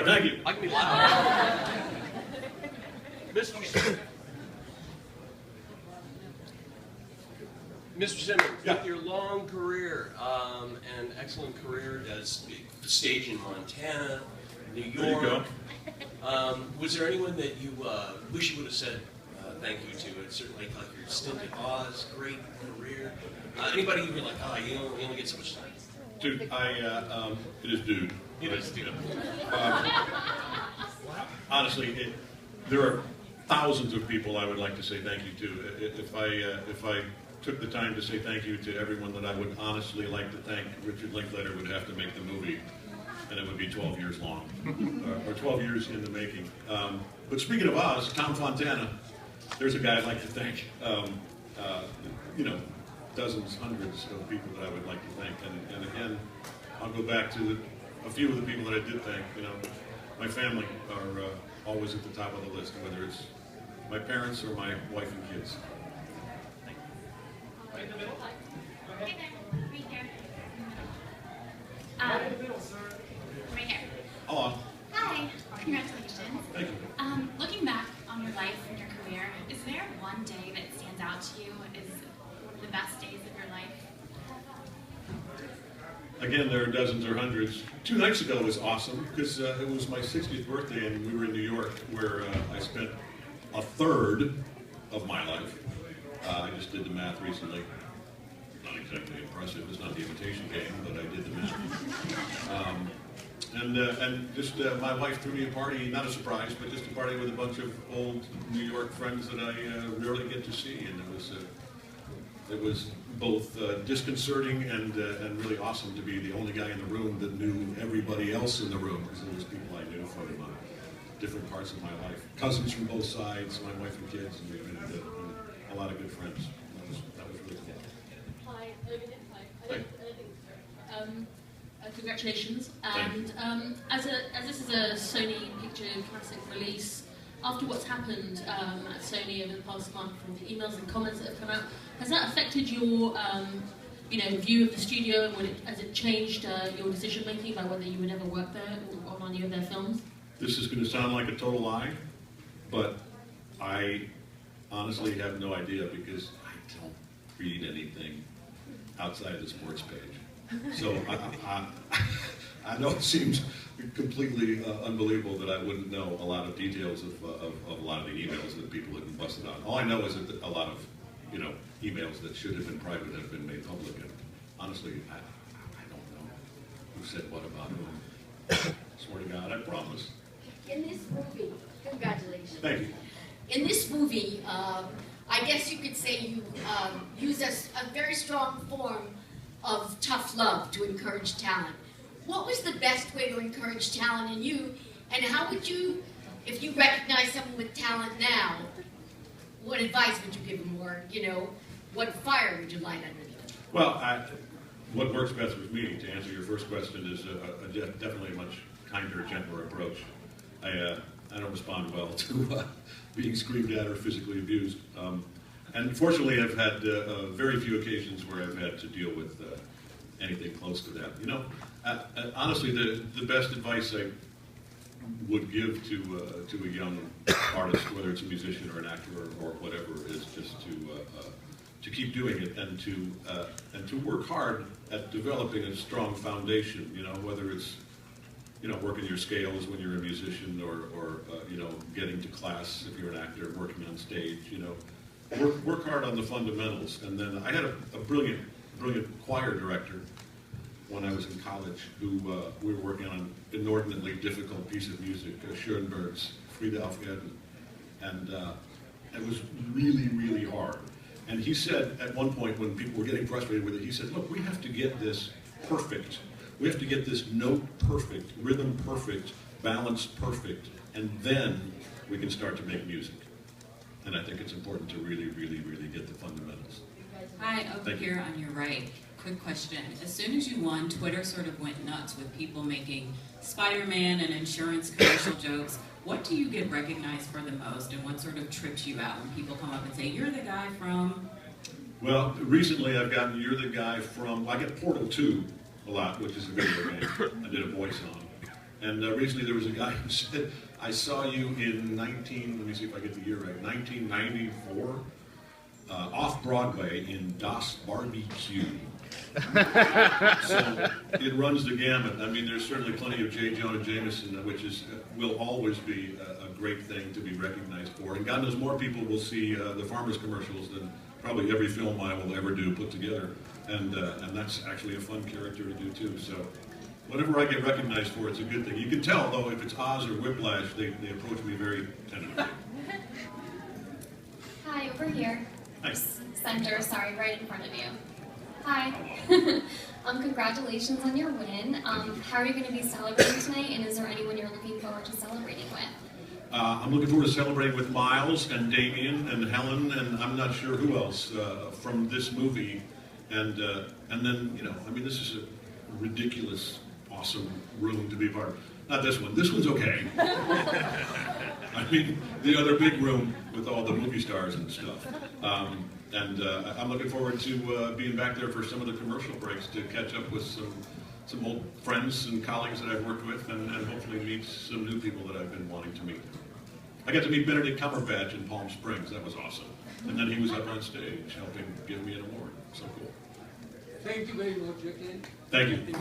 right, thank you. I can be loud. Mr. Simmons, Yeah. with your long career and excellent career as stage in Montana, New York, There you go. Was there anyone that you wish you would have said thank you to? It's certainly like your stint at Oz, great career. Anybody you were like, oh, you only get so much time? Dude, it is dude. It is dude. Honestly, there are thousands of people I would like to say thank you to. If I took the time to say thank you to everyone that I would honestly like to thank, Richard Linklater would have to make the movie, and it would be 12 years long, or 12 years in the making. But speaking of Oz, Tom Fontana, there's a guy I'd like to thank. You know, dozens, hundreds of people that I would like to thank. And again, I'll go back to a few of the people that I did thank. You know, my family are always at the top of the list, whether it's my parents or my wife and kids. Right in the middle. Hey there, right here. Right in the middle, sir. Right here. Oh, Hi, congratulations. thank you. Looking back on your life and your career, is there one day that stands out to you as one of the best days of your life? Again, there are dozens or hundreds. 2 nights ago was awesome because it was my 60th birthday and we were in New York where I spent a third of my life. I just did the math recently. Not exactly impressive. It's not the imitation game, but I did the math. And just my wife threw me a party, not a surprise, but just a party with a bunch of old New York friends that I rarely get to see, and it was both disconcerting and really awesome to be the only guy in the room that knew everybody else in the room, because there was people I knew from different parts of my life, cousins from both sides, my wife and kids, and a lot of good friends. That was really cool. Hi, Hi. Congratulations. Thank And as this is a Sony Picture Classic release, after what's happened at Sony over the past month, from the emails and comments that have come out, has that affected your view of the studio, and has it changed your decision making about whether you would ever work there or on any of their films? This is going to sound like a total lie, but I honestly have no idea because I don't read anything outside of the sports page. So I know it seems completely unbelievable that I wouldn't know a lot of details of a lot of the emails that people have been busted on. All I know is that a lot of emails that should have been private have been made public. And honestly, I don't know who said what about whom. Swear to God, I promise. In this movie, congratulations. Thank you. In this movie, I guess you could say you use a very strong form of tough love to encourage talent. What was the best way to encourage talent in you, and how would you, if you recognize someone with talent now, what advice would you give them, or what fire would you light under them? Well, what works best with me, to answer your first question, is definitely a much kinder, gentler approach. I don't respond well to being screamed at or physically abused. And fortunately, I've had very few occasions where I've had to deal with anything close to that. Honestly, the best advice I would give to a young artist, whether it's a musician or an actor or whatever, is just to keep doing it and to work hard at developing a strong foundation. Whether it's working your scales when you're a musician, or getting to class if you're an actor, working on stage. Work hard on the fundamentals. And then I had a brilliant choir director when I was in college who we were working on an inordinately difficult piece of music, Schoenberg's Friede auf Erden. And it was really, really hard. And he said at one point when people were getting frustrated with it, he said, look, we have to get this perfect. We have to get this note perfect, rhythm perfect, balance perfect, and then we can start to make music. And I think it's important to really, really, really get the fundamentals. Hi, over here on your right. Quick question. As soon as you won, Twitter sort of went nuts with people making Spider-Man and insurance commercial jokes. What do you get recognized for the most, and what sort of trips you out when people come up and say, you're the guy from? Well, recently I've gotten You're the Guy from, I get Portal 2 a lot, which is a video game I did a voice on. And recently there was a guy who said, I saw you in let me see if I get the year right, 1994, off-Broadway in Das Barbecue. So it runs the gamut. I mean, there's certainly plenty of J. Jonah Jameson, which will always be a great thing to be recognized for. And God knows more people will see the Farmers commercials than probably every film I will ever do put together. And that's actually a fun character to do too. So whatever I get recognized for, it's a good thing. You can tell, though, if it's Oz or Whiplash, they approach me very tentatively. Hi, over here. Thanks. Center, sorry, right in front of you. Hi. Congratulations on your win. How are you going to be celebrating tonight, and is there anyone you're looking forward to celebrating with? I'm looking forward to celebrating with Miles and Damien and Helen, and I'm not sure who else from this movie. And then, you know, I mean, this is a ridiculous, awesome room to be part of. Not this one. This one's okay. I mean, the other big room with all the movie stars and stuff. I'm looking forward to being back there for some of the commercial breaks to catch up with some old friends and colleagues that I've worked with, and hopefully meet some new people that I've been wanting to meet. I got to meet Benedict Cumberbatch in Palm Springs. That was awesome. And then he was up on stage helping give me an award. So cool. Thank you very much again. Thank you.